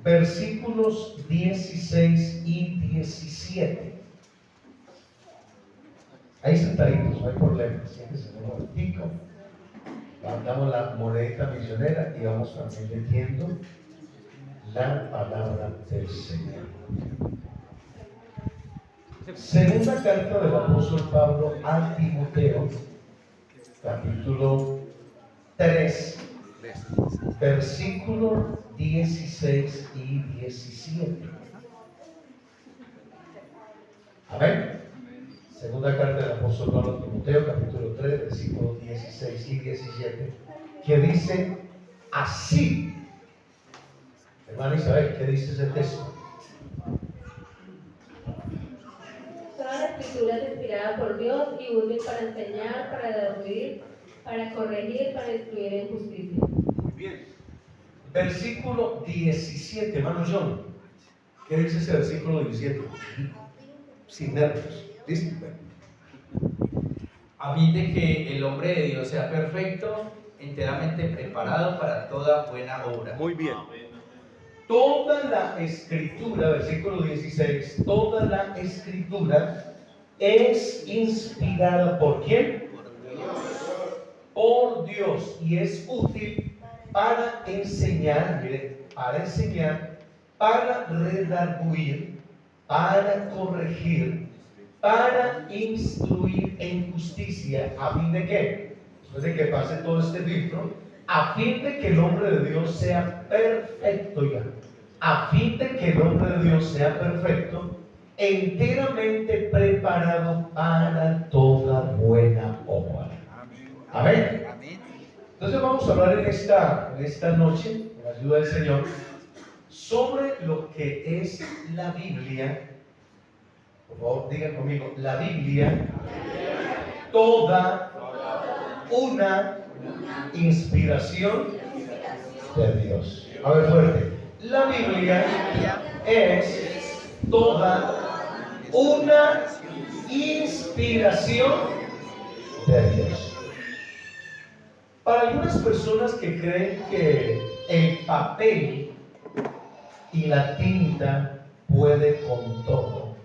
versículos 16 y 17. Ahí sentaditos, no hay problema, siéntese un momentico. Damos la monedita misionera y vamos también leyendo la palabra del Señor. Segunda carta del apóstol Pablo a Timoteo, capítulo 3, versículos 16 y 17. Amén. Segunda carta del apóstol Pablo a Timoteo, capítulo 3, versículos 16 y 17, que dice así. Hermana Isabel, ¿qué dice ese texto? Toda la escritura es inspirada por Dios y útil para enseñar, para destruir, para corregir, para instruir en justicia. Muy bien. Versículo 17, hermano John. ¿Qué dice ese versículo 17? Sin nervios. ¿Listo? A fin de que el hombre de Dios sea perfecto, enteramente preparado para toda buena obra. Muy bien. Toda la escritura, versículo 16, toda la escritura es inspirada ¿por quién? Por Dios, y es útil para enseñar, mire, para redarguir, para corregir, para instruir en justicia, ¿a fin de qué? Después de que pase todo este filtro, a fin de que el hombre de Dios sea perfecto, ya, a fin de que el hombre de Dios sea perfecto, enteramente preparado para toda buena obra. Amén. Entonces vamos a hablar en esta noche, con la ayuda del Señor, sobre lo que es la Biblia. Por favor, digan conmigo, la Biblia, toda una inspiración de Dios. A ver, fuerte. La Biblia es toda una inspiración de Dios. Para algunas personas que creen que el papel y la tinta puede con todo,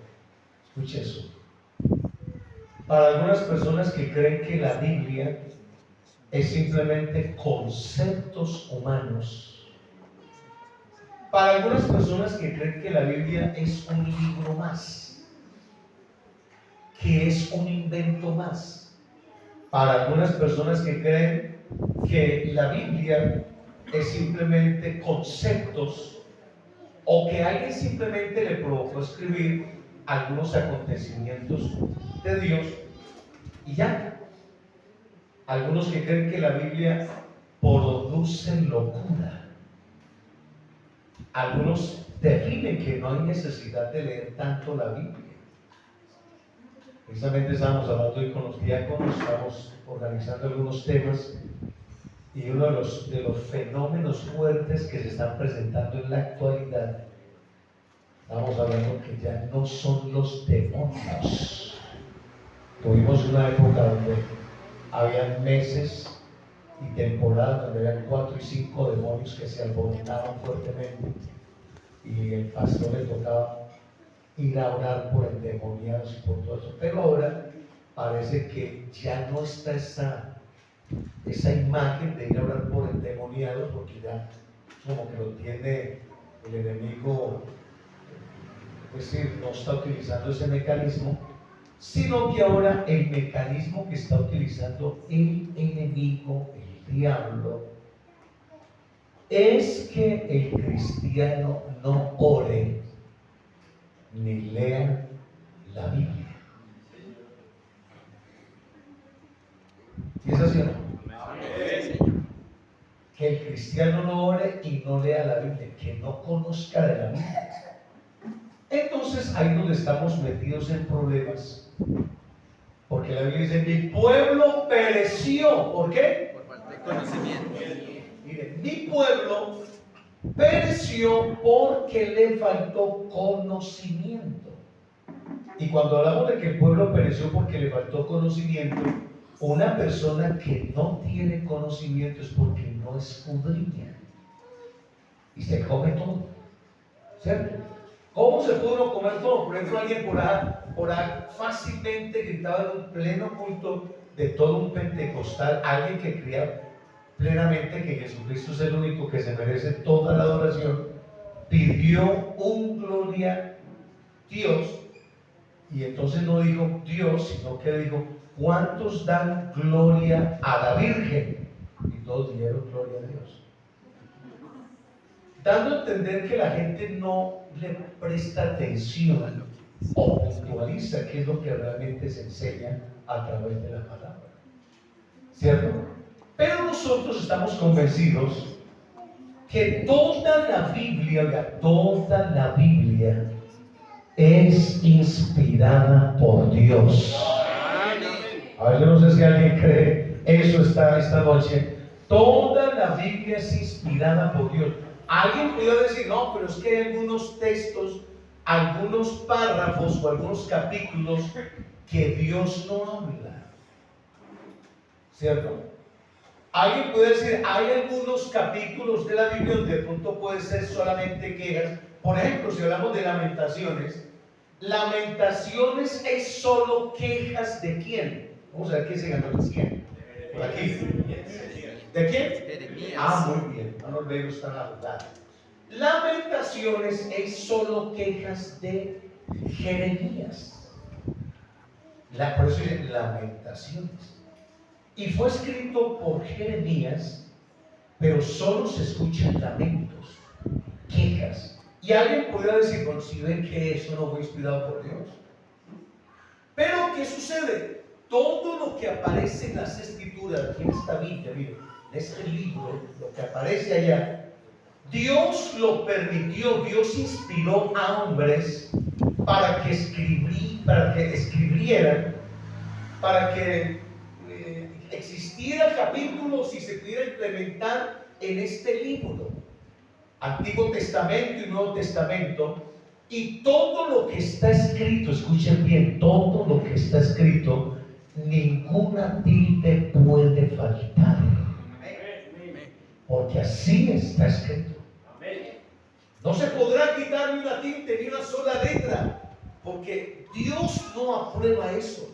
escuche eso. Para algunas personas que creen que la Biblia es simplemente conceptos humanos. Para algunas personas que creen que la Biblia es un libro más, que es un invento más. Para algunas personas que creen que la Biblia es simplemente conceptos, o que alguien simplemente le provocó escribir algunos acontecimientos de Dios y ya. Algunos que creen que la Biblia produce locura. Algunos definen que no hay necesidad de leer tanto la Biblia. Precisamente estábamos hablando hoy con los diáconos, estamos organizando algunos temas, y uno de los fenómenos fuertes que se están presentando en la actualidad, estamos hablando que ya no son los demonios. Tuvimos una época donde había meses y temporadas donde habían 4 y 5 demonios que se alborotaban fuertemente, y el pastor le tocaba ir a orar por endemoniados y por todo eso. Pero ahora parece que ya no está esa imagen de ir a orar por endemoniados, porque ya como que lo tiene el enemigo, es decir, no está utilizando ese mecanismo, sino que ahora el mecanismo que está utilizando el enemigo, el diablo, es que el cristiano no ore ni lea la Biblia. ¿Y es así o no? Que el cristiano no ore y no lea la Biblia, que no conozca de la Biblia. Entonces ahí donde estamos metidos en problemas, porque la Biblia dice: mi pueblo pereció. ¿Por qué? Por falta de conocimiento. Miren, mi pueblo pereció porque le faltó conocimiento. Y cuando hablamos de que el pueblo pereció porque le faltó conocimiento, una persona que no tiene conocimiento es porque no escudriña y se come todo. ¿cierto? ¿Cómo se pudo uno comer todo? Por ejemplo, alguien por ahí fácilmente gritaba en un pleno culto de todo un pentecostal, alguien que creía plenamente que Jesucristo es el único que se merece toda la adoración, pidió un gloria Dios, y entonces no dijo Dios, sino que dijo, ¿cuántos dan gloria a la Virgen? Y todos dijeron gloria a Dios, dando a entender que la gente no le presta atención o puntualiza qué es lo que realmente se enseña a través de la palabra, ¿cierto? Pero nosotros estamos convencidos que toda la Biblia es inspirada por Dios. A ver, yo no sé si alguien cree eso esta noche. Toda la Biblia es inspirada por Dios. Alguien puede decir, no, pero es que hay algunos textos, algunos párrafos o algunos capítulos que Dios no habla, ¿cierto? Alguien puede decir, hay algunos capítulos de la Biblia donde de pronto puede ser solamente quejas. Por ejemplo, si hablamos de Lamentaciones, Lamentaciones es solo quejas de quién. Vamos a ver quién se ganó el 100. Por aquí. ¿De quién? Jeremías. Ah, muy bien. No nos vemos tan hablados. Lamentaciones es solo quejas de Jeremías. Por eso dice Lamentaciones. Y fue escrito por Jeremías, pero solo se escuchan lamentos, quejas. Y alguien podría decir, bueno, si ven que eso no fue inspirado por Dios. Pero, ¿qué sucede? Todo lo que aparece en las Escrituras, aquí en esta Biblia, miren, en este libro, lo que aparece allá, Dios lo permitió, Dios inspiró a hombres para que escribieran, para que existieran capítulos y se pudiera implementar en este libro, Antiguo Testamento y Nuevo Testamento, y todo lo que está escrito, escuchen bien, todo lo que está escrito, ninguna tilde puede faltar, porque así está escrito. No se podrá quitar ni una tilde ni una sola letra, porque Dios no aprueba eso.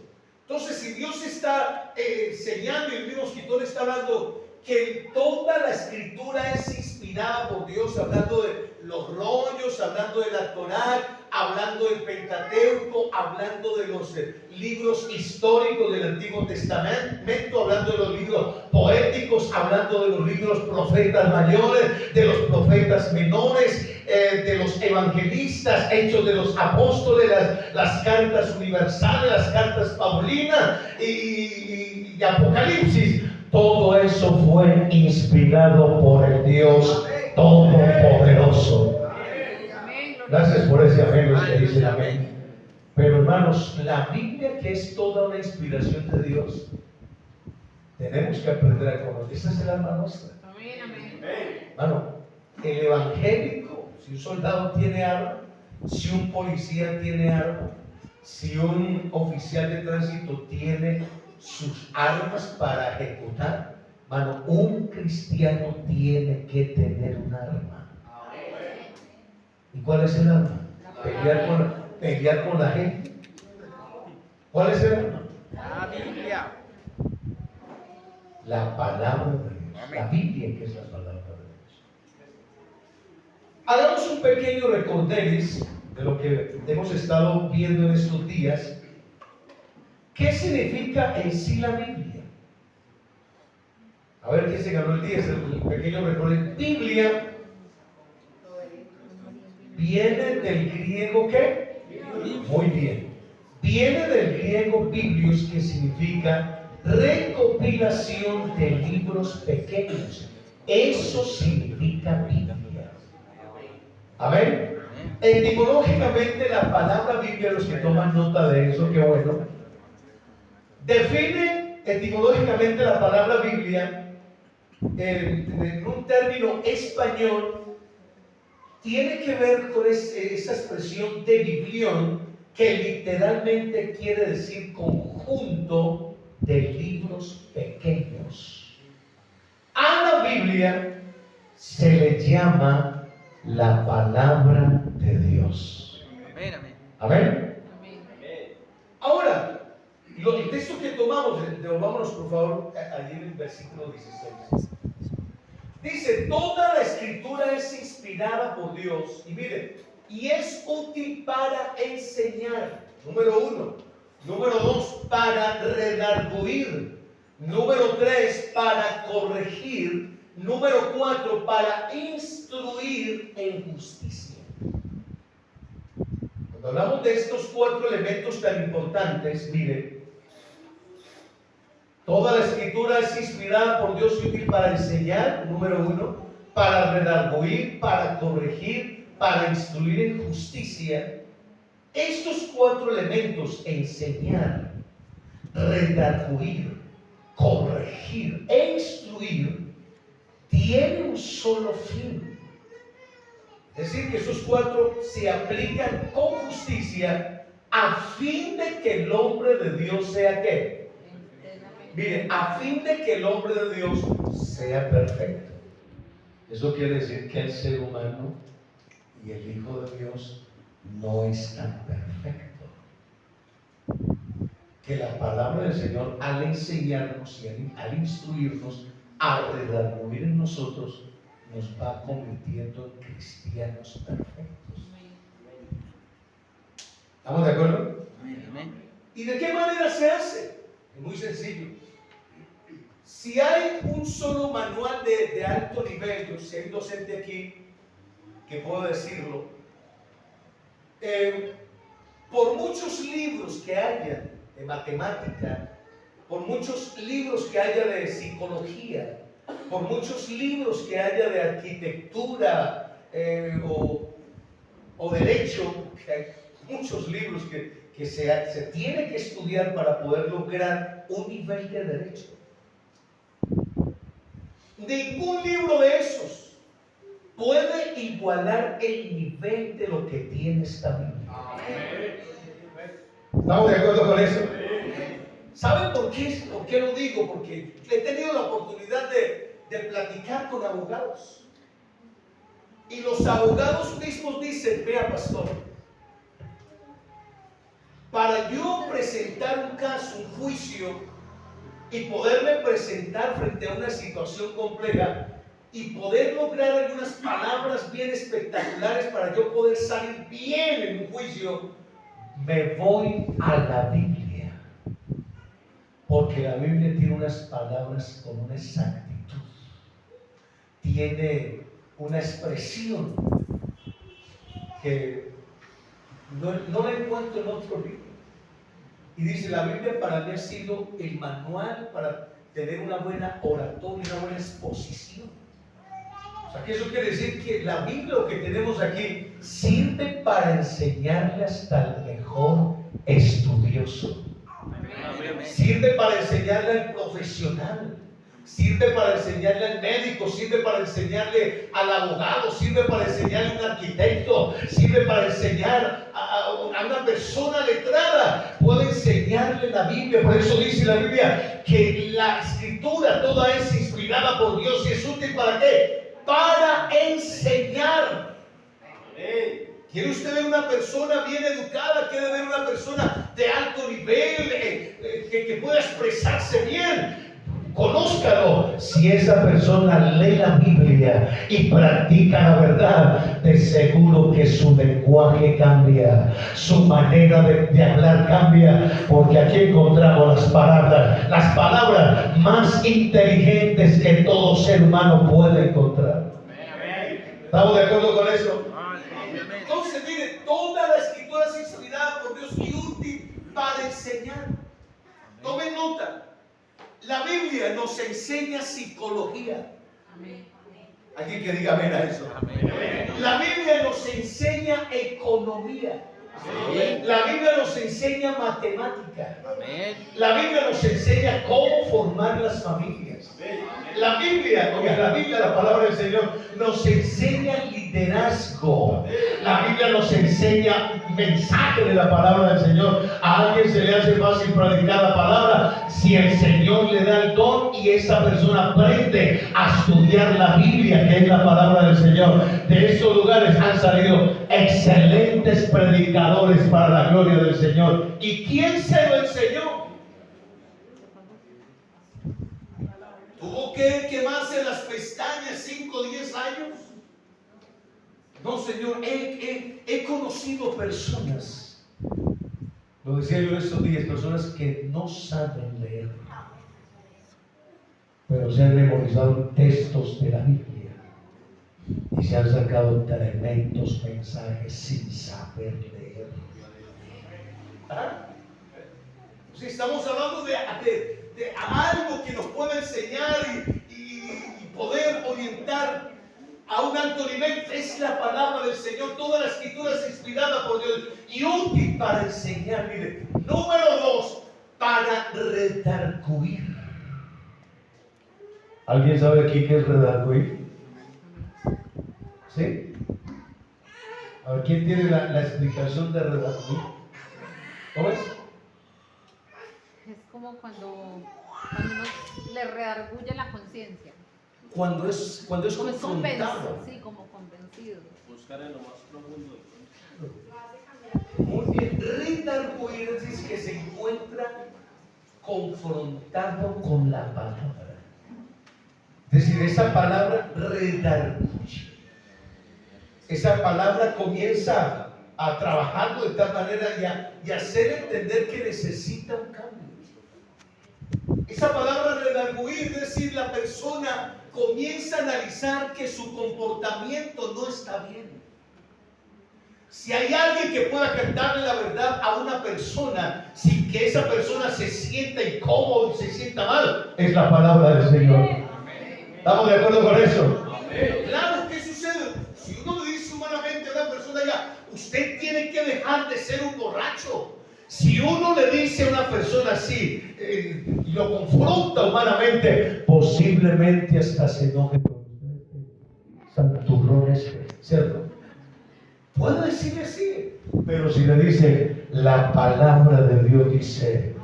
Entonces, si Dios está enseñando, y el mismo escritor está hablando que toda la escritura es inspirada por Dios, hablando de los rollos, hablando de la Torá, hablando del Pentateuco, hablando de los libros históricos del Antiguo Testamento, hablando de los libros poéticos, hablando de los libros profetas mayores, de los profetas menores, de los evangelistas, hechos de los apóstoles, las cartas universales, las cartas paulinas y Apocalipsis. Todo eso fue inspirado por el Dios Todopoderoso. Gracias por ese amén, los que dicen amén. Pero hermanos, la Biblia, que es toda una inspiración de Dios, tenemos que aprender a conocer. Esa es el alma nuestra. Hermano, el evangélico, si un soldado tiene arma, si un policía tiene arma, si un oficial de tránsito tiene sus armas para ejecutar, hermano, un cristiano tiene que tener un arma. ¿Y cuál es el arma? Pelear con la gente. ¿Cuál es el arma? La Biblia. La palabra de Dios. La Biblia, que es la palabra de Dios. Hagamos un pequeño recorderis de lo que hemos estado viendo en estos días. ¿Qué significa en sí la Biblia? A ver quién se ganó el día, es el pequeño recorderis. Biblia viene del griego ¿qué? Muy bien. Viene del griego biblios, que significa recopilación de libros pequeños. Eso significa Biblia. Amén. Etimológicamente la palabra Biblia, los que toman nota de eso, qué bueno, define etimológicamente la palabra Biblia en un término español. Tiene que ver con esa expresión de biblión, que literalmente quiere decir conjunto de libros pequeños. A la Biblia se le llama la palabra de Dios. Amén, amén. Amén. Ahora, el texto que tomamos, devolvámonos por favor allí en el versículo 16. Dice, toda la escritura es inspirada por Dios. Y miren, y es útil para enseñar. Número 1. Número 2, para redarguir. Número 3, para corregir. Número 4, para instruir en justicia. Cuando hablamos de estos 4 elementos tan importantes, miren, toda la escritura es inspirada por Dios y útil para enseñar, número 1, para redarguir, para corregir, para instruir en justicia. Estos 4 elementos, enseñar, redarguir, corregir e instruir, tienen un solo fin. Es decir, que esos 4 se aplican con justicia a fin de que el hombre de Dios sea ¿qué? Miren, a fin de que el hombre de Dios sea perfecto. Eso quiere decir que el ser humano y el Hijo de Dios no están perfectos. Que la palabra del Señor, al enseñarnos y al instruirnos, al redarguir en nosotros, nos va convirtiendo en cristianos perfectos. ¿Estamos de acuerdo? ¿Y de qué manera se hace? Es muy sencillo. Si hay un solo manual de alto nivel, yo si hay un docente aquí que puedo decirlo, por muchos libros que haya de matemática, por muchos libros que haya de psicología, por muchos libros que haya de arquitectura o derecho, que hay muchos libros que se tiene que estudiar para poder lograr un nivel de derecho. Ningún libro de esos puede igualar el nivel de lo que tiene esta Biblia. ¿Estamos de acuerdo con eso? ¿Saben por qué lo digo? Porque he tenido la oportunidad de platicar con abogados. Y los abogados mismos dicen, vea pastor, para yo presentar un caso, un juicio, y poderme presentar frente a una situación compleja y poder lograr algunas palabras bien espectaculares para yo poder salir bien en un juicio, me voy a la Biblia, porque la Biblia tiene unas palabras con una exactitud, tiene una expresión que no la encuentro en otro libro. Y dice, la Biblia para mí ha sido el manual para tener una buena oratoria, una buena exposición. O sea, que eso quiere decir que la Biblia, lo que tenemos aquí, sirve para enseñarle hasta el mejor estudioso. Sirve para enseñarle al profesional. Sirve para enseñarle al médico, sirve para enseñarle al abogado, sirve para enseñarle a un arquitecto, sirve para enseñar a una persona letrada. Puede enseñarle la Biblia. Por eso dice la Biblia que la escritura toda es inspirada por Dios y es útil ¿para qué? Para enseñar. ¿Quiere usted ver una persona bien educada? ¿Quiere ver una persona de alto nivel que pueda expresarse bien? Conózcalo. Si esa persona lee la Biblia y practica la verdad, de seguro que su lenguaje cambia, su manera de hablar cambia, porque aquí encontramos las palabras más inteligentes que todo ser humano puede encontrar. ¿Estamos de acuerdo con eso? Entonces, mire, toda la escritura es inspirada por Dios y útil para enseñar. Tomen nota. La Biblia nos enseña psicología. Alguien que diga amén a eso. La Biblia nos enseña economía. La Biblia nos enseña matemática. La Biblia nos enseña cómo formar las familias. La Biblia, la palabra del Señor, nos enseña liderazgo. La Biblia nos enseña mensaje de la palabra del Señor. A alguien se le hace fácil predicar la palabra si el Señor le da el don y esa persona aprende a estudiar la Biblia, que es la palabra del Señor. De esos lugares han salido excelentes predicadores para la gloria del Señor. ¿Y quién se lo enseñó? ¿Tuvo que quemarse las pestañas 5 o 10 años? No, Señor, he conocido personas, lo decía yo estos días, personas que no saben leer, pero se han memorizado textos de la Biblia y se han sacado tremendos mensajes sin saber leer. ¿Ah? Si estamos hablando de algo que nos pueda enseñar y poder orientar a un alto nivel, es la palabra del Señor. Toda la escritura es inspirada por Dios y útil para enseñar. Mire, número 2, para redarguir. ¿Alguien sabe aquí qué es redarguir? ¿Sí? A ver, ¿quién tiene la explicación de redarguir? ¿Cómo es? Es como cuando uno le redarguye la conciencia. Cuando es confrontado. Sí, como convencido. Buscar en lo más profundo del Muy bien, redarguir es decir, que se encuentra confrontado con la palabra. Es decir, esa palabra redarguye. Esa palabra comienza a trabajarlo de tal manera y a hacer entender que necesita un cambio. Esa palabra redarguir, es decir, la persona comienza a analizar que su comportamiento no está bien. Si hay alguien que pueda cantarle la verdad a una persona sin que esa persona se sienta incómodo y se sienta mal, es la palabra del Señor. ¿Estamos de acuerdo con eso? Claro, ¿qué sucede? Si uno le dice humanamente a una persona, ya, usted tiene que dejar de ser un borracho. Si uno le dice a una persona así y lo confronta humanamente, posiblemente hasta se enoje con usted. Santurrones, ¿cierto? Puedo decirle así, pero si le dice, la palabra de Dios dice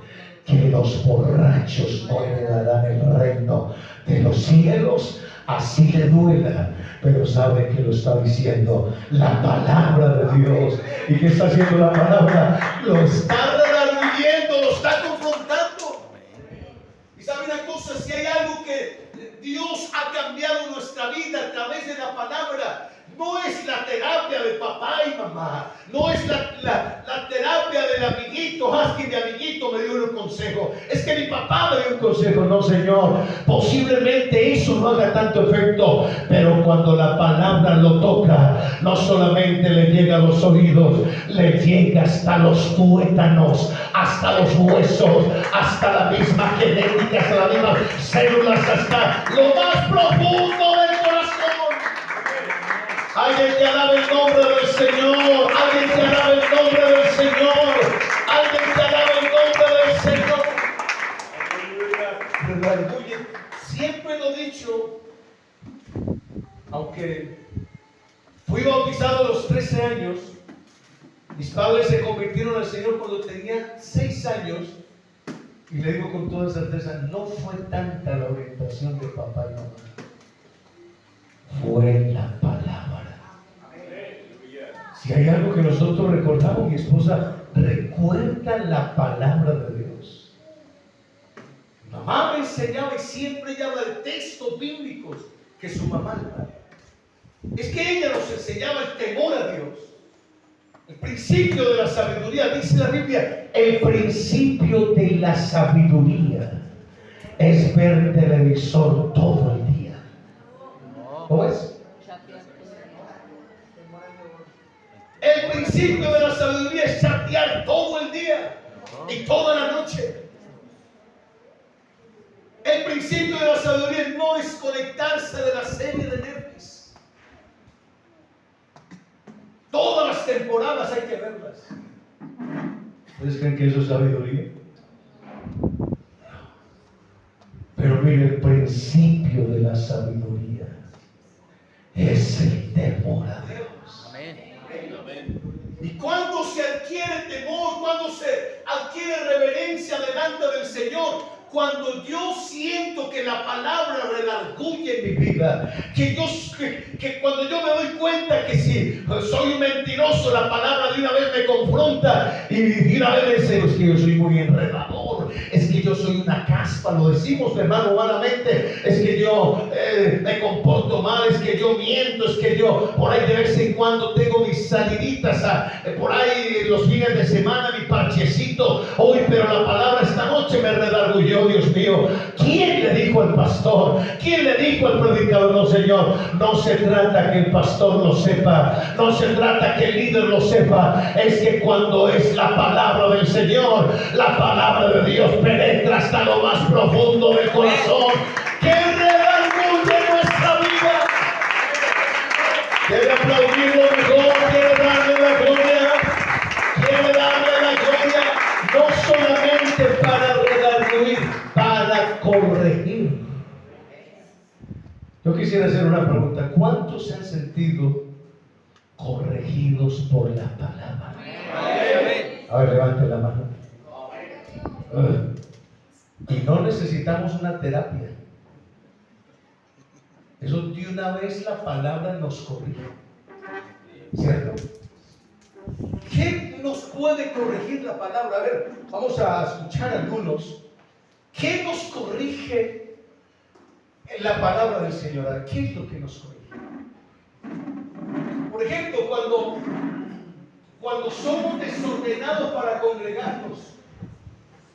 que los borrachos no heredarán el reino de los cielos, así le duela, pero sabe que lo está diciendo la palabra de Dios. ¿Y qué está haciendo la palabra? Lo está redarguyendo, lo está confrontando. Y sabe una cosa, si hay algo que Dios ha cambiado en nuestra vida a través de la palabra, no es la terapia de papá y mamá, no es la terapia del amiguito. Haz que mi amiguito me dio un consejo, es que mi papá me dio un consejo. No, Señor, posiblemente eso no haga tanto efecto, pero cuando la palabra lo toca, no solamente le llega a los oídos, le llega hasta los tuétanos, hasta los huesos, hasta la misma genética, hasta las mismas células, hasta lo más profundo del corazón. Alguien que alabe el nombre del Señor, alguien que alabe el nombre del Señor, alguien que alabe el nombre del Señor. Siempre lo he dicho, aunque fui bautizado a los 13 años, mis padres se convirtieron al Señor cuando tenía 6 años, y le digo con toda certeza, no fue tanta la orientación de papá y mamá, fue la palabra. Si hay algo que nosotros recordamos, mi esposa recuerda la palabra de Dios. Mi mamá me enseñaba y siempre ella habla de textos bíblicos que su mamá le daba. Es que ella nos enseñaba el temor a Dios. El principio de la sabiduría, dice la Biblia, el principio de la sabiduría es ver televisor todo el día. ¿Cómo es? El principio de la sabiduría es chatear todo el día y toda la noche. El principio de la sabiduría no es conectarse de la serie de Netflix. Todas las temporadas hay que verlas. ¿Ustedes creen que eso es sabiduría? Pero mire, el principio de la sabiduría es el temor a Dios. Y cuando se adquiere temor, cuando se adquiere reverencia delante del Señor, cuando yo siento que la palabra redarguye en mi vida, que cuando yo me doy cuenta que si soy un mentiroso, la palabra de una vez me confronta y de una vez me dice, es que yo soy muy enredador, es que yo soy una caspa, lo decimos, hermano, humanamente, es que yo me comporto mal, es que yo miento, es que yo por ahí de vez en cuando tengo mis saliditas por ahí los fines de semana, mi parchecito hoy, pero la palabra esta noche me redarguyó. Dios mío, ¿quién le dijo al pastor? ¿Quién le dijo al predicador? No, Señor, no se trata que el pastor lo sepa, no se trata que el líder lo sepa, es que cuando es la palabra del Señor, la palabra de Dios penetra hasta lo más profundo del corazón, que redarguye nuestra vida. Debe aplaudirlo mejor, quiere darle la gloria, no solamente para redarguir, para corregir. Yo quisiera hacer una pregunta: ¿cuántos se han sentido corregidos por la palabra? A ver, levante la mano. Y no necesitamos una terapia. Eso de una vez la palabra nos corrige, ¿cierto? ¿Qué nos puede corregir la palabra? A ver, vamos a escuchar algunos. ¿Qué nos corrige en la palabra del Señor? ¿Qué es lo que nos corrige? Por ejemplo, cuando somos desordenados para congregarnos,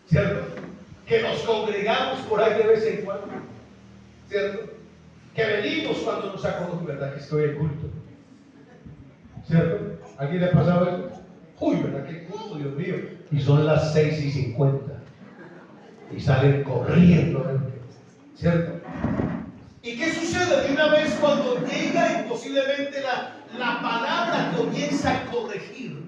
¿cierto? Que nos congregamos por ahí de vez en cuando, ¿cierto? Que venimos cuando nos acordamos, ¿verdad? Que estoy en culto, ¿cierto? ¿Alguien le ha pasado eso? Uy, ¿verdad? Qué culto, Dios mío. Y son las 6:50 y salen corriendo, ¿cierto? ¿Y qué sucede de una vez cuando llega y posiblemente la palabra comienza a corregir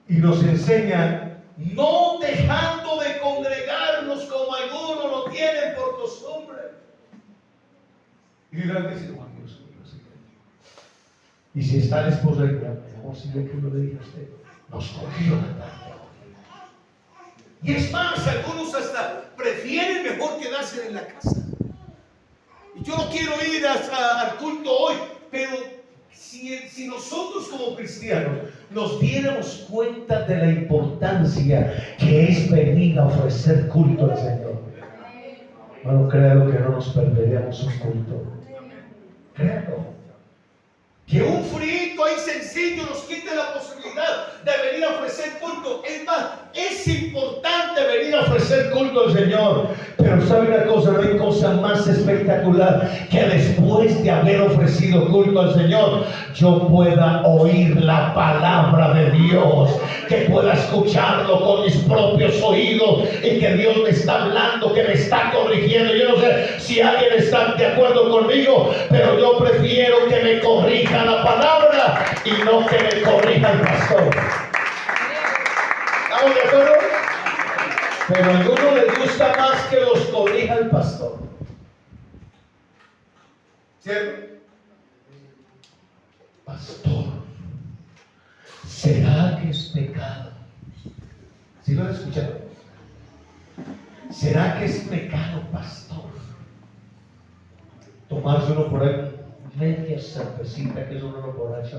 y nos enseña, no dejando de congregarnos como algunos lo tienen por costumbre? Y dirán, Dios mío, y si está la esposa y dirá, mejor si ve que uno le diga a usted, nos cogió la tarde. Y es más, algunos hasta prefieren mejor quedarse en la casa. Y yo no quiero ir al culto hoy, pero si nosotros como cristianos nos diéramos cuenta de la importancia que es venir a ofrecer culto al Señor, bueno, creo que no nos perderíamos un culto. Créalo. Que un frito ahí sencillo nos quite la posibilidad de venir a ofrecer culto. Es más, es importante venir a ofrecer culto al Señor. Pero sabe una cosa, no hay cosa más espectacular que después de haber ofrecido culto al Señor, yo pueda oír la palabra de Dios, que pueda escucharlo con mis propios oídos y que Dios me está hablando, que me está corrigiendo. Yo no sé si alguien está de acuerdo conmigo, pero yo prefiero que me corrija la palabra y no que me corrija el pastor. ¿Estamos de acuerdo? Pero a algunos les gusta más que los corrija el pastor, ¿cierto? Pastor, ¿será que es pecado? ¿Sí lo han escuchado? ¿Será que es pecado, pastor, tomarse uno por ahí media cervecita, que es uno borracha?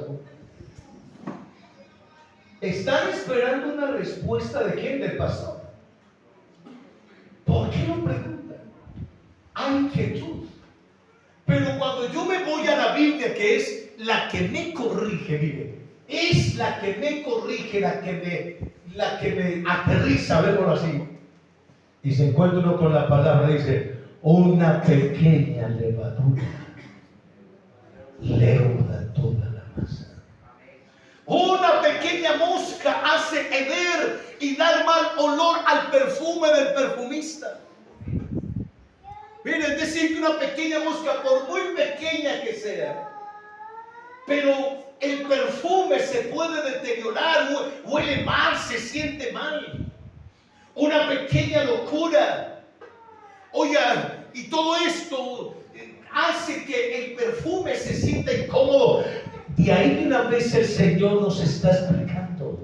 Están esperando una respuesta de quién, del pastor. ¿Por qué lo preguntan? Hay inquietud. Pero cuando yo me voy a la Biblia, que es la que me corrige, mire, es la que me corrige, la que me aterriza, verlo así. Y se encuentra uno con la palabra, dice, una pequeña levadura leuda toda la masa. Una pequeña mosca hace heder y dar mal olor al perfume del perfumista. Miren, es decir, que una pequeña mosca, por muy pequeña que sea, pero el perfume se puede deteriorar, huele mal, se siente mal. Una pequeña locura. Oiga, y todo esto hace que el perfume se sienta incómodo. De ahí de una vez el Señor nos está explicando.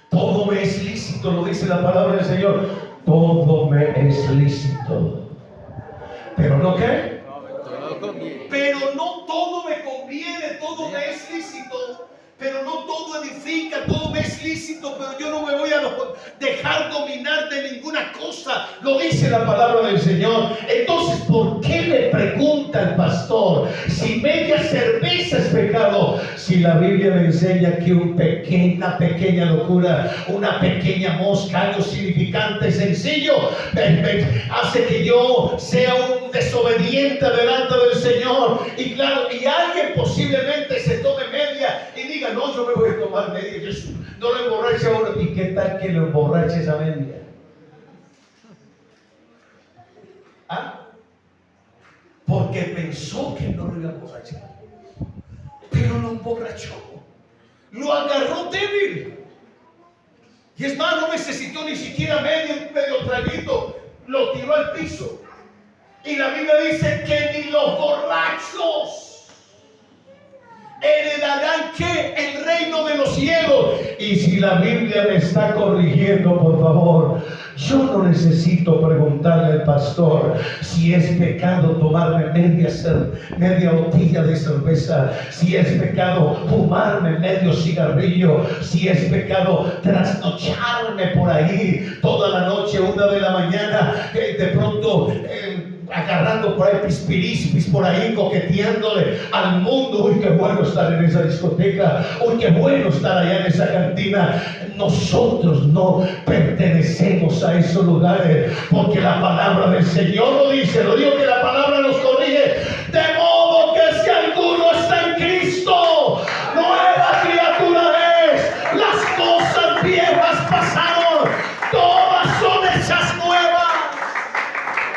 Todo me es lícito, lo dice la palabra del Señor, todo me es lícito. Pero no qué. Pero no todo me conviene, todo me es lícito. Pero no todo edifica, todo me es lícito, pero yo no me voy a dejar dominar de ninguna cosa. Lo dice la palabra del Señor. Entonces, ¿por qué le pregunta el pastor si media cerveza es pecado? Si la Biblia me enseña que una pequeña locura, una pequeña mosca, algo significante, sencillo, hace que yo sea un desobediente delante del Señor. Y claro, y alguien posiblemente se tome media y diga, no, yo me voy a tomar media, yo no lo emborrache a uno. ¿Y qué tal que lo emborrache esa media? ¿Ah? Porque pensó que no lo iba a emborrachar, pero lo emborrachó, lo agarró débil. Y es más, no necesitó ni siquiera medio traguito, lo tiró al piso. Y la Biblia dice que ni los borrachos heredarán que el reino de los cielos. Y si la Biblia me está corrigiendo, por favor, yo no necesito preguntarle al pastor si es pecado tomarme media botella de cerveza, si es pecado fumarme medio cigarrillo, si es pecado trasnocharme por ahí toda la noche, 1 de la mañana, de pronto agarrando por ahí pispirispis, por ahí coqueteándole al mundo. Uy, qué bueno estar en esa discoteca, uy, qué bueno estar allá en esa cantina. Nosotros no pertenecemos a esos lugares, porque la palabra del Señor lo dice. Lo digo que la palabra nos corrige. De modo que si alguno está en Cristo, nueva criatura es. Las cosas viejas pasaron, todas son hechas nuevas.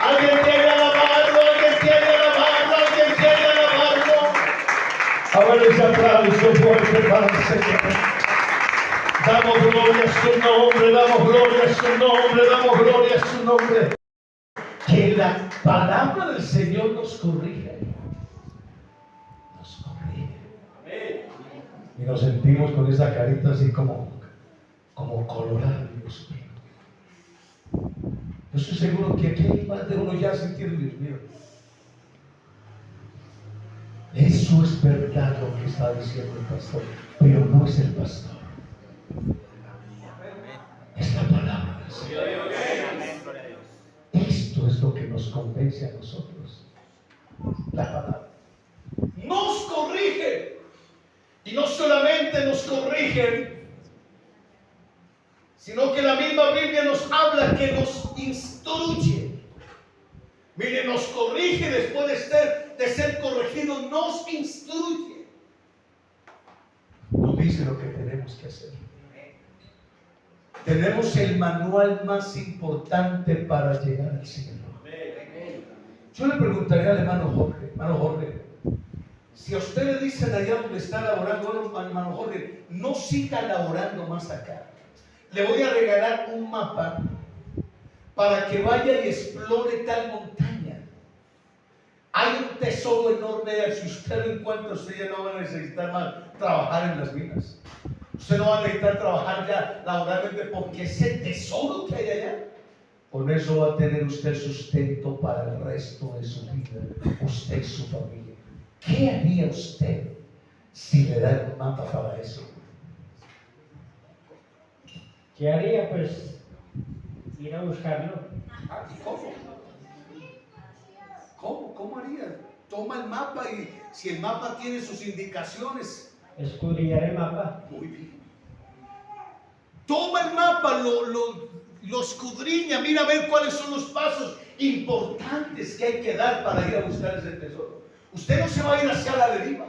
Alguien quiere alabarlo, alguien quiere alabarlo, alguien quiere alabarlo. A ver ese aplauso fuerte para el Señor. Damos gloria a su nombre, damos gloria a su nombre, damos gloria a su nombre. Que la palabra del Señor nos corrige. Nos corrige. Y nos sentimos con esa carita así como colorada, Dios mío. Yo estoy seguro que aquí hay más de uno ya sentir, Dios mío. Eso es verdad lo que está diciendo el pastor, pero no es el pastor. Es la palabra del Señor. Esto es lo que nos convence a nosotros. La palabra Nos corrige. Y no solamente nos corrigen, sino que la misma Biblia nos habla que nos instruye. Mire, nos corrige después de ser corregido, nos instruye. nos dice lo que tenemos que hacer. Tenemos el manual más importante para llegar al cielo. Yo le preguntaría al hermano Jorge, si a usted le dicen allá donde está laborando, bueno, hermano Jorge, no siga laborando más acá. Le voy a regalar un mapa para que vaya y explore tal montaña. Hay un tesoro enorme. Si usted lo encuentra, usted ya no va a necesitar más trabajar en las minas. Usted no va a necesitar trabajar ya laboralmente, porque ese tesoro que hay allá, con eso va a tener usted sustento para el resto de su vida, usted y su familia. ¿Qué haría usted si le dan un mapa para eso? ¿Qué haría? Pues ir a buscarlo. ¿Y cómo? ¿Cómo haría? Toma el mapa y si el mapa tiene sus indicaciones. Escudriñar el mapa. Muy bien. Toma el mapa, lo escudriña, mira a ver cuáles son los pasos importantes que hay que dar para ir a buscar ese tesoro. Usted no se va a ir hacia la deriva,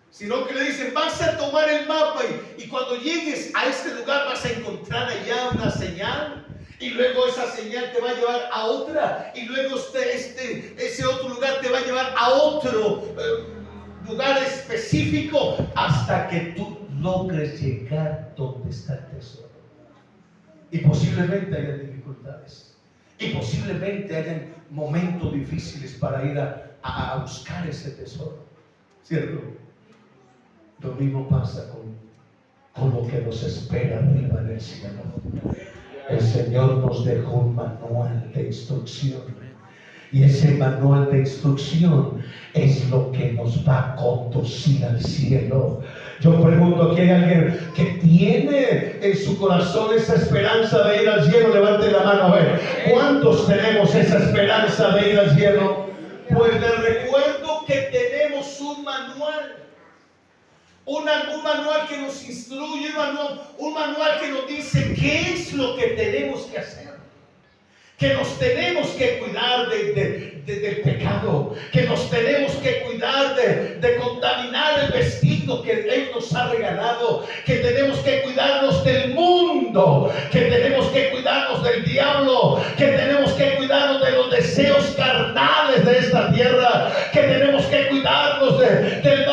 sino que le dicen, vas a tomar el mapa y cuando llegues a este lugar vas a encontrar allá una señal, y luego esa señal te va a llevar a otra, y luego ese otro lugar te va a llevar a otro lugar específico, hasta que tú logres llegar donde está el tesoro. Y posiblemente haya dificultades, y posiblemente hayan momentos difíciles para ir a buscar ese tesoro, ¿cierto? Lo mismo pasa con lo que nos espera arriba en el cielo. El Señor nos dejó un manual de instrucción. Y ese manual de instrucción es lo que nos va a conducir al cielo. Yo pregunto, ¿aquí hay alguien que tiene en su corazón esa esperanza de ir al cielo? Levante la mano a ver. ¿Cuántos tenemos esa esperanza de ir al cielo? Pues les recuerdo que tenemos un manual. Un manual que nos instruye, un manual que nos dice qué es lo que tenemos que hacer. Que nos tenemos que cuidar del pecado, que nos tenemos que cuidar de contaminar el vestido que Él nos ha regalado, que tenemos que cuidarnos del mundo, que tenemos que cuidarnos del diablo, que tenemos que cuidarnos de los deseos carnales de esta tierra, que tenemos que cuidarnos del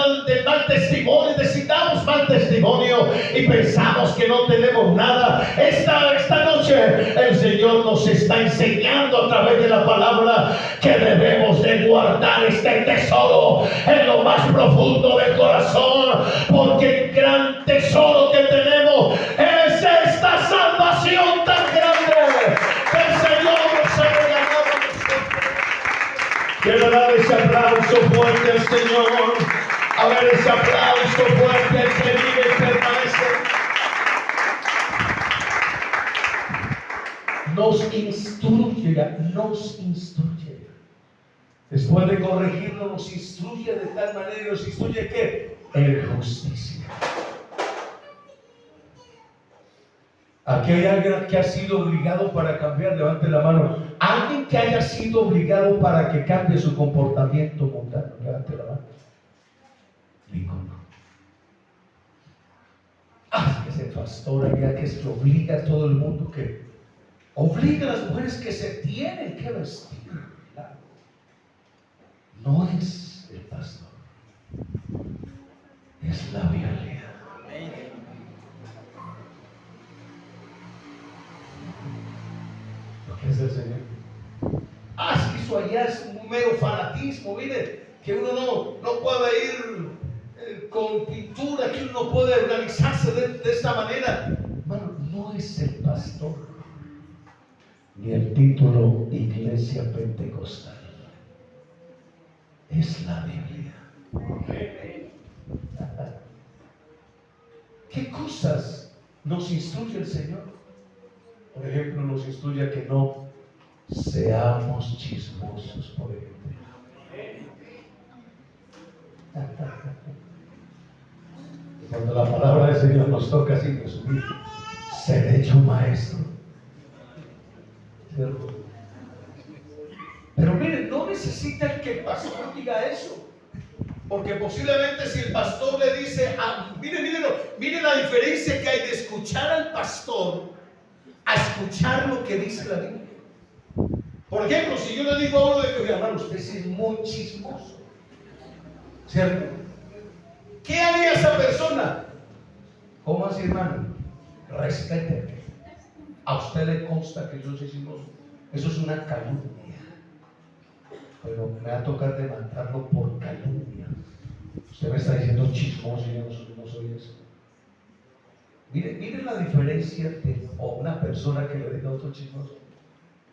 mal testimonio. Necesitamos mal testimonio y pensamos que no tenemos nada. Esta noche el Señor nos está enseñando a través de la palabra que debemos de guardar este tesoro en lo más profundo del corazón, porque el gran tesoro que tenemos es esta salvación tan grande que el Señor nos ha regalado a nosotros. Quiero dar ese aplauso fuerte al Señor. A ver, ese aplauso fuerte al que vive y permanece. Nos instruye. Después de corregirnos, nos instruye de tal manera, nos instruye que en justicia. Aquí hay alguien que ha sido obligado para cambiar. Levante la mano. Alguien que haya sido obligado para que cambie su comportamiento mundano. Levante la mano. Ninguno. Ese pastor allá que es que obliga a todo el mundo, que obliga a las mujeres que se tienen que vestir. No es el pastor, es la Biblia. Lo que es el Señor. Si eso allá es un mero fanatismo. Mire, que uno no puede ir con pintura, que uno no puede organizarse de esta manera. Bueno, no es el pastor, ni el título Iglesia Pentecostal. Es la Biblia. ¿Qué cosas nos instruye el Señor? Por ejemplo, nos instruye a que no seamos chismosos, por ejemplo. Cuando la palabra del Señor nos toca así, resumir, ser hecho maestro. ¿Cierto? Pero miren, no necesita el que el pastor diga eso. Porque posiblemente si el pastor le dice, miren la diferencia que hay de escuchar al pastor a escuchar lo que dice la Biblia. Por ejemplo, si yo le digo a uno de que, hermano, usted es muy chismoso, ¿cierto? ¿Qué haría esa persona? ¿Cómo así, hermano? Respéteme. A usted le consta que yo soy chismoso. Eso es una calumnia. Pero me va a tocar demandarlo por calumnia. Usted me está diciendo chismoso y yo no soy eso. Miren la diferencia de una persona que le diga a otro chismoso.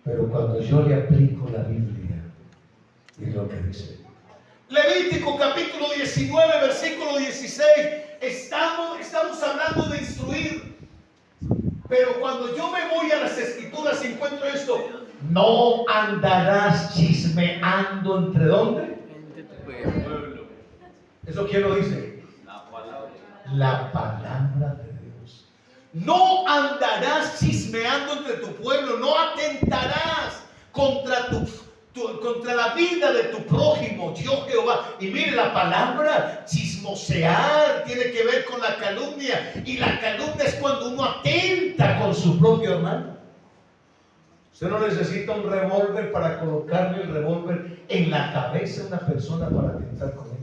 Pero cuando yo le aplico la Biblia, y lo que dice Levítico capítulo 19, versículo 16, estamos hablando de instruir. Pero cuando yo me voy a las Escrituras y encuentro esto, no andarás chismeando entre ¿dónde? Entre tu pueblo. ¿Eso quién lo dice? La palabra. La palabra de Dios. No andarás chismeando entre tu pueblo, no atentarás contra la vida de tu prójimo, yo Jehová. Y mire, la palabra chismosear tiene que ver con la calumnia. Y la calumnia es cuando uno atenta con su propio hermano. Usted no necesita un revólver para colocarle el revólver en la cabeza de una persona para atentar con ella.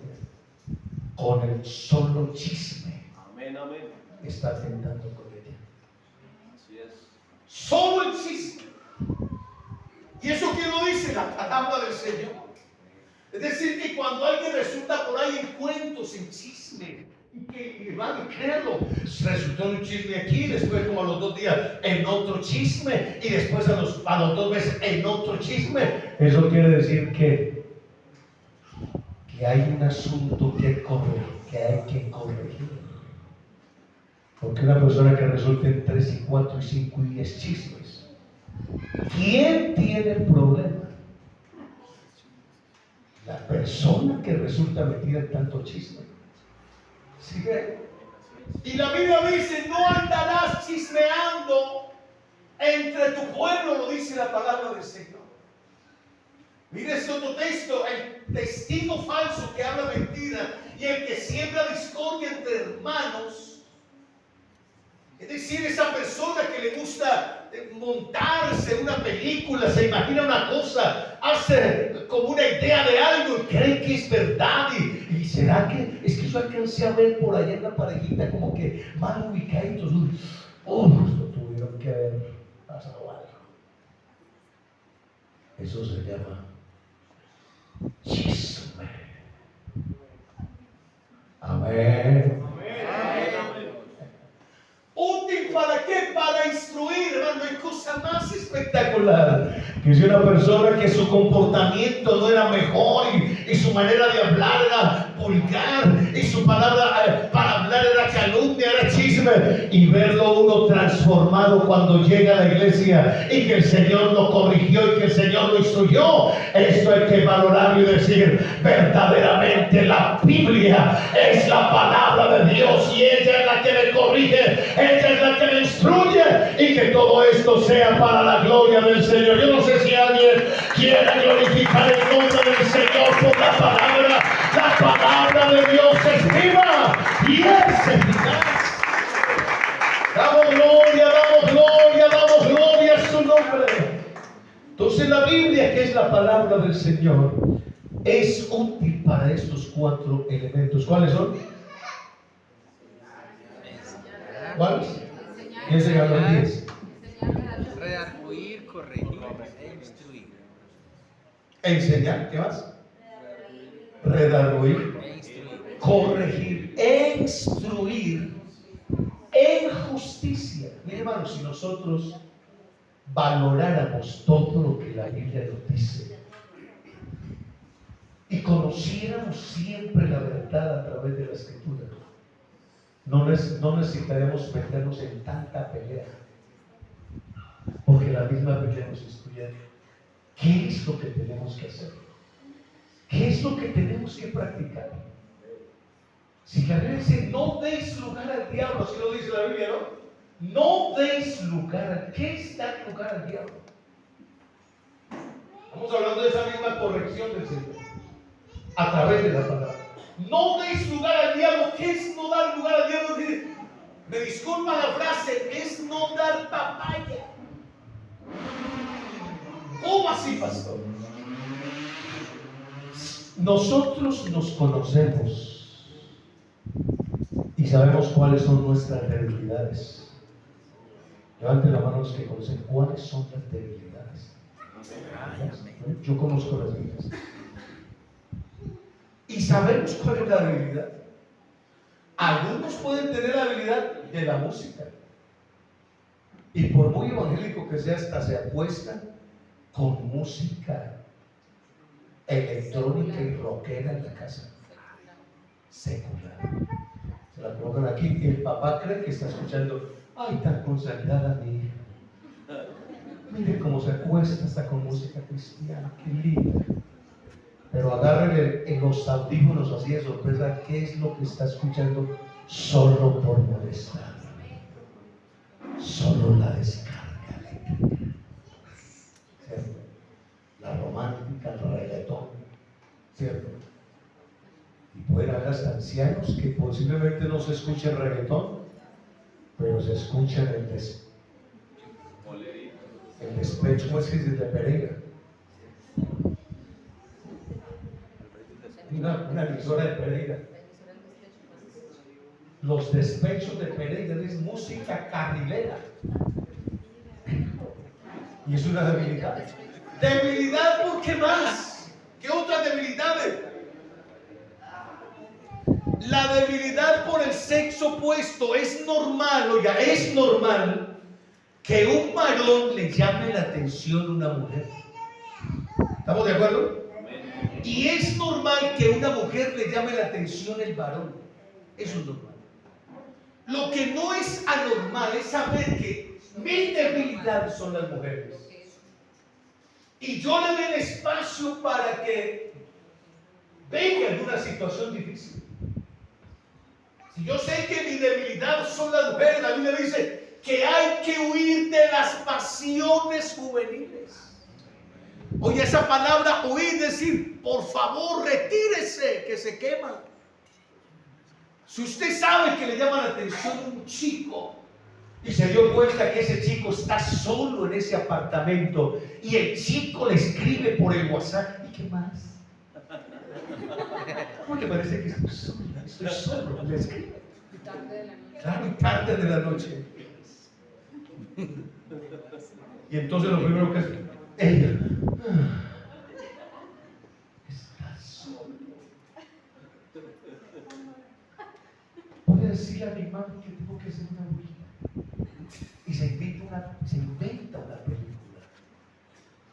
Con el solo chisme. Amén, amén. Está atentando con ella. Así es. Solo el chisme. ¿Y eso quién lo dice? La palabra del Señor. Es decir, que cuando alguien resulta por ahí en cuentos, en chisme, Y hermano, créanlo, resultó un chisme aquí, después como a los 2 días en otro chisme, y después a los 2 meses en otro chisme. Eso quiere decir que hay un asunto que hay que corregir. Porque una persona que resulta en 3 y 4 y 5 y 10 chismes, ¿quién tiene el problema? La persona que resulta metida en tanto chisme. ¿Sí ve? Y la Biblia dice, no andarás chismeando entre tu pueblo, lo dice la palabra del Señor. Mire ese otro texto, el testigo falso que habla mentira y el que siembra discordia entre hermanos. Es decir, esa persona que le gusta montarse una película, se imagina una cosa, hace como una idea de algo y cree que es verdad. ¿Y será que es que yo alcancé a ver por allá en la parejita como que mal ubicaditos? Esto tuvieron que haber pasado algo. Eso se llama chisme. Amén. ¿Útil para qué? Para instruir, hermano. No hay cosa más espectacular Que si una persona que su comportamiento no era mejor y su manera de hablar era vulgar y su palabra para hablar era calumnia, era chisme, y verlo uno transformado cuando llega a la iglesia y que el Señor lo corrigió y que el Señor lo instruyó, esto hay que valorarlo y decir, verdaderamente la Biblia es la palabra de Dios y ella es la que me corrige, ella es la que me instruye, y que todo esto sea para la gloria del Señor. Yo no sé si alguien quiere glorificar el nombre del Señor por la palabra. La palabra de Dios es viva y es eficaz. Damos gloria a su nombre. Entonces la Biblia, que es la palabra del Señor, es útil para estos 4 elementos. ¿Cuáles son? ¿Cuáles? Enseñar los 10. Redarguir, corregir e instruir. Enseñar, ¿qué más? Redarguir, E instruir. corregir e instruir en justicia. Mire, hermanos, si nosotros valoráramos todo lo que la Biblia nos dice y conociéramos siempre la verdad a través de la Escritura, no necesitaríamos meternos en tanta pelea, porque la misma Biblia nos instruye qué es lo que tenemos que hacer, qué es lo que tenemos que practicar. Si la Biblia dice no deis lugar al diablo, así lo dice la Biblia, ¿no? No deis lugar. ¿Qué es dar lugar al diablo? Estamos hablando de esa misma corrección del Señor a través de la palabra. No deis lugar al diablo. ¿Qué es no dar lugar al diablo? Me disculpa la frase, es no dar papaya. ¿Cómo así, pastor? Nosotros nos conocemos y sabemos cuáles son nuestras debilidades. Levanten la mano los que conocen cuáles son las debilidades. Yo conozco las mías. Y sabemos cuál es la debilidad. Algunos pueden tener la habilidad de la música. Y por muy evangélico que sea, hasta se acuestan con música electrónica y rockera en la casa. Secular. Se la colocan aquí y el papá cree que está escuchando. Ay, tan consagrada mi hija. Mire cómo se acuesta, está con música cristiana, qué linda. Pero agárrenle en los audífonos así de sorpresa, ¿qué es lo que está escuchando? Solo por molestar. Solo la descarga eléctrica. ¿Cierto? La romántica, el reggaetón. ¿Cierto? Y pueden haber hasta ancianos que posiblemente no se escuchen reggaetón, pero se escuchan el despecho, ¿cómo es que dice? De Pereira. Una emisora de Pereira. Los despechos de Pereira es música carrilera. Y es una debilidad. ¿Debilidad por qué más? ¿Qué otras debilidades? La debilidad por el sexo opuesto es normal, oiga, es normal que un varón le llame la atención a una mujer. ¿Estamos de acuerdo? Y es normal que una mujer le llame la atención al varón. Eso es normal. Lo que no es anormal es saber que mi debilidad son las mujeres. Y yo le doy el espacio para que venga en una situación difícil. Si yo sé que mi debilidad son las mujeres, la Biblia dice que hay que huir de las pasiones juveniles. Oye, esa palabra huir, decir, por favor, retírese, que se quema. Si usted sabe que le llama la atención un chico y se dio cuenta que ese chico está solo en ese apartamento y el chico le escribe por el WhatsApp, ¿y qué más? Porque parece que estoy solo, le escribe. Claro, y tarde de la noche. Y entonces lo primero que hace, ella está solo. Voy a decirle a mi mamá que tengo que hacer una huida. Y se inventa una película.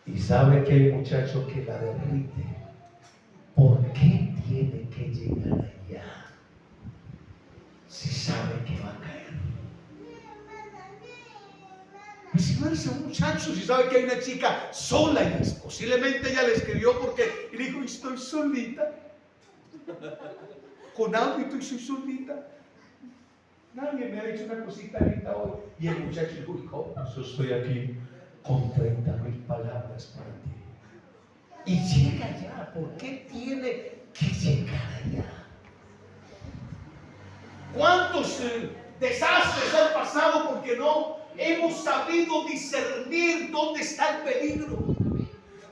Y sabe que hay un muchacho que la derrite. ¿Por qué tiene que llegar allá? Si sabe que va a caer. Y si no eres un muchacho, si sabe que hay una chica sola y posiblemente ella le escribió porque y dijo, estoy solita. Con hábito y soy solita. Nadie me ha dicho una cosita ahorita hoy. Y el muchacho dijo, hijo, yo estoy aquí con 30,000 palabras para ti. Y llega allá. ¿Por qué tiene que llegar allá? ¿Cuántos desastres han pasado porque no hemos sabido discernir dónde está el peligro?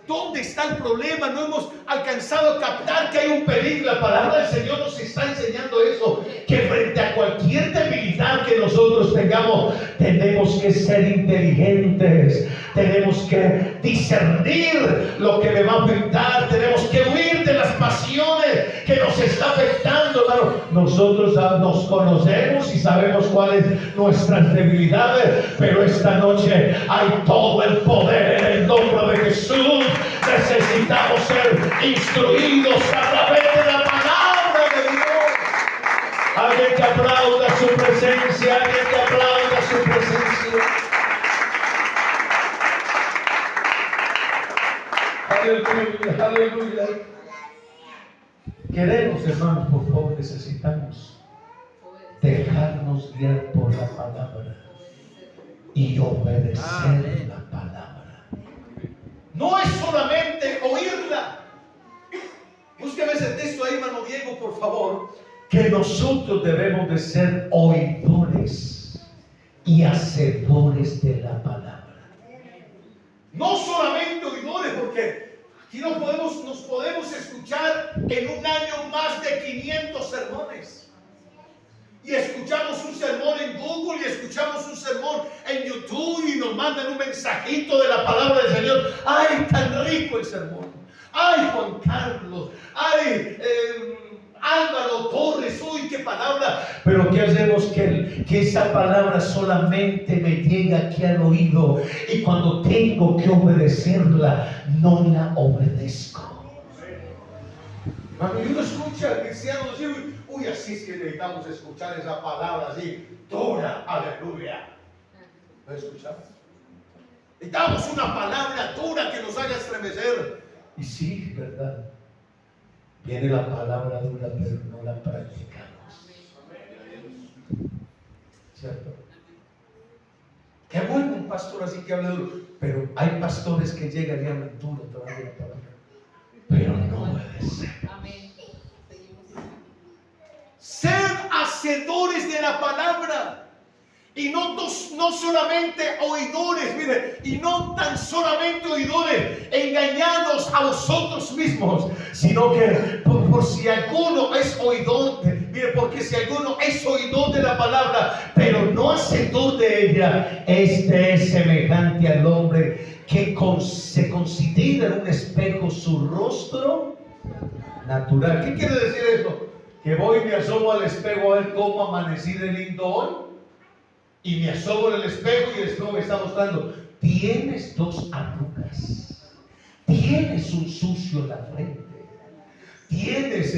¿Dónde está el problema? No hemos alcanzado a captar que hay un peligro. La palabra del Señor nos está enseñando eso, que frente a cualquier debilidad que nosotros tengamos, tenemos que ser inteligentes, tenemos que discernir lo que me va a afectar, tenemos que huir de las pasiones que nos está afectando, hermano. Nosotros nos conocemos y sabemos cuáles nuestras debilidades, pero esta noche hay todo el poder en el nombre de Jesús. Necesitamos ser instruidos a través de la palabra de Dios. Alguien que aplauda su presencia, alguien que aplauda su presencia. Aleluya, aleluya. Queremos, hermanos, por favor, necesitamos dejarnos guiar por la palabra y obedecer la palabra. No es solamente oírla. Búsqueme ese texto ahí, hermano Diego, por favor. Que nosotros debemos de ser oidores y hacedores de la palabra. No solamente oidores, porque aquí nos podemos escuchar en un año más de 500 sermones. Y escuchamos un sermón en Google y escuchamos un sermón en YouTube y nos mandan un mensajito de la palabra del Señor. ¡Ay, tan rico el sermón! ¡Ay, Juan Carlos! ¡Ay, Álvaro Torres! ¡Uy, qué palabra! Pero ¿qué hacemos? Que esa palabra solamente me llega aquí al oído y cuando tengo que obedecerla, no la obedezco. Cuando uno escucha a cristianos decir, uy, así es que necesitamos escuchar esa palabra así, dura, aleluya. ¿Lo escuchamos? Necesitamos una palabra dura que nos haga estremecer. Y sí, verdad. Viene la palabra dura, pero no la practicamos. ¿Cierto? Qué bueno un pastor así que hable duro, pero hay pastores que llegan y hablan duro todavía la palabra, pero no obedecen. Amén. Ser hacedores de la palabra y no solamente oidores, mire, y no tan solamente oidores engañados a vosotros mismos, sino que por si alguno es oidor, mire, porque si alguno es oidor de la palabra, pero no hacedor de ella, este es semejante al hombre que se considera en un espejo su rostro natural. ¿Qué quiere decir eso? Que voy y me asomo al espejo a ver cómo amanecí de lindo hoy. Y me asomo en el espejo y el espejo me está mostrando: tienes 2 arrugas, tienes un sucio en la frente, tienes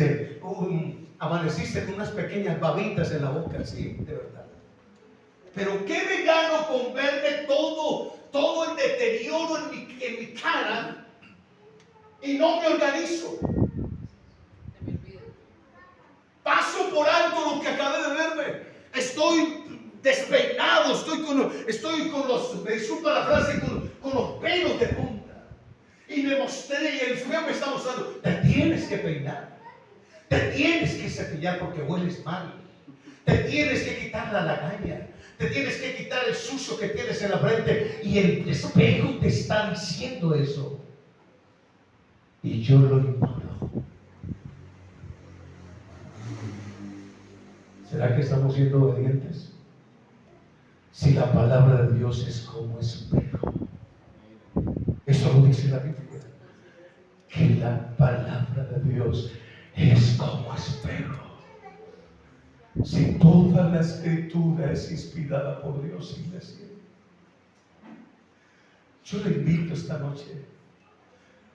amaneciste con unas pequeñas babitas en la boca, sí, de verdad. Pero ¿qué me gano con verme todo el deterioro en mi cara y no me organizo? Paso por alto lo que acabé de verme. Estoy despeinado, estoy con los, me disculpa la frase, con los pelos de punta. Y me mostré, y el espejo me está mostrando: te tienes que peinar, te tienes que cepillar porque hueles mal, te tienes que quitar la lagaña, te tienes que quitar el sucio que tienes en la frente. Y el espejo te está diciendo eso. Y yo lo ignoro. ¿Será que estamos siendo obedientes? Si la palabra de Dios es como espejo. Eso lo dice la Biblia, que la palabra de Dios es como espejo. Si toda la escritura es inspirada por Dios, iglesia, yo le invito esta noche: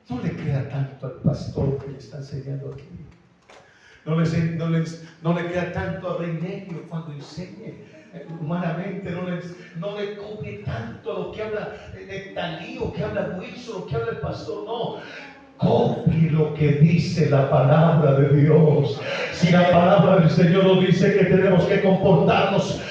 no le crea tanto al pastor que le está enseñando aquí. No le crea tanto a Reinegio cuando enseñe humanamente. No le copie tanto a lo que habla Talí, o que habla Wilson, o que habla el pastor. No, copie lo que dice la palabra de Dios. Si la palabra del Señor nos dice que tenemos que comportarnos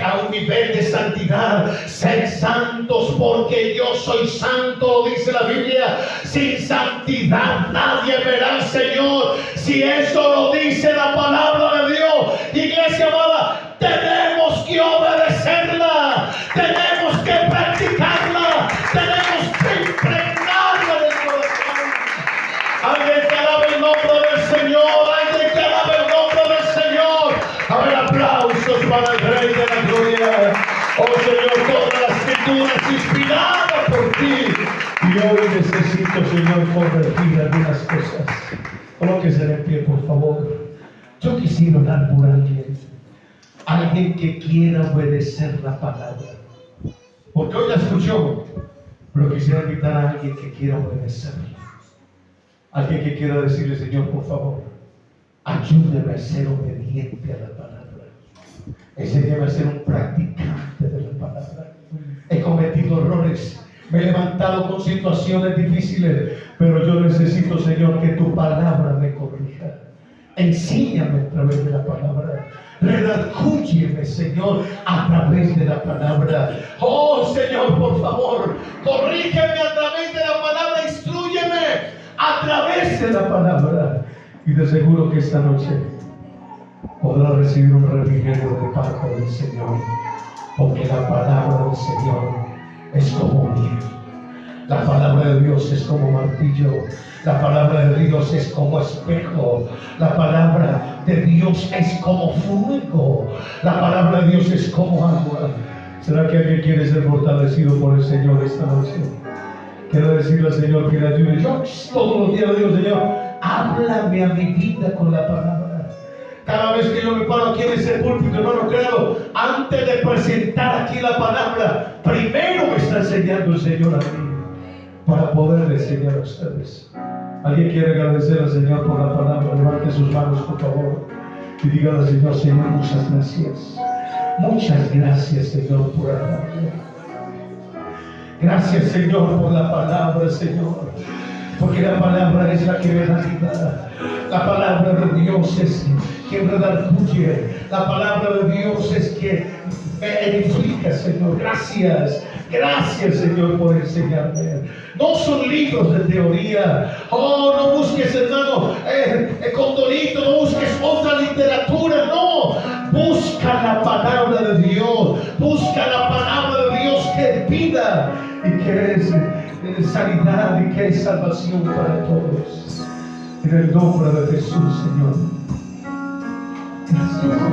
a un nivel de santidad, ser santos porque yo soy santo, dice la Biblia. Sin santidad nadie verá al Señor. Si eso lo dice la palabra de Dios, iglesia amada, tenemos que obedecerla, tenemos que practicarla, tenemos que impregnarla del corazón. Alguien que alabe el nombre del Señor, alguien que alabe el nombre del Señor. A ver, aplausos para el Rey de la Gloria. Oh Señor, toda la escritura es inspirada por ti. Y hoy necesito, Señor, corregir algunas cosas. Colóquese de pie, por favor. Yo quisiera orar por alguien que quiera obedecer la palabra, porque hoy la escuchó, pero quisiera invitar a alguien que quiera obedecerla. Alguien que quiera decirle: Señor, por favor, ayúdame a ser obediente a la palabra, enséñame a ser un practicante de la palabra. He cometido errores, me he levantado con situaciones difíciles, pero yo necesito, Señor, que tu palabra me corrija. Enséñame a través de la palabra. Redargúyeme, Señor, a través de la palabra. Oh Señor, por favor, corrígeme a través de la palabra, instrúyeme a través de la palabra. Y de seguro que esta noche podrá recibir un refrigerio de parte del Señor, porque la palabra del Señor es como miel. La palabra de Dios es como martillo. La palabra de Dios es como espejo. La palabra de Dios es como fuego. La palabra de Dios es como agua. ¿Será que alguien quiere ser fortalecido por el Señor esta noche? Quiero decirle al Señor que le ayude. Yo todos los días le digo: Señor, háblame a mi vida con la palabra. Cada vez que yo me paro aquí en ese púlpito, hermano, créalo, antes de presentar aquí la palabra, primero me está enseñando el Señor a mí, para poder enseñar a ustedes. ¿Alguien quiere agradecer al Señor por la palabra? Levante sus manos, por favor, y dígale al Señor: Señor, muchas gracias. Muchas gracias, Señor, por la palabra. Gracias, Señor, por la palabra, Señor, porque la palabra es la que me da vida. La palabra de Dios es quien redarguye. La palabra de Dios es que me edifica, Señor. Gracias. Gracias, Señor, por enseñarme. No son libros de teoría. Oh, no busques, hermano, Condorito, no busques otra literatura. No, busca la palabra de Dios. Busca la palabra de Dios que es vida y que es sanidad y que es salvación para todos. En el nombre de Jesús, Señor. Gracias.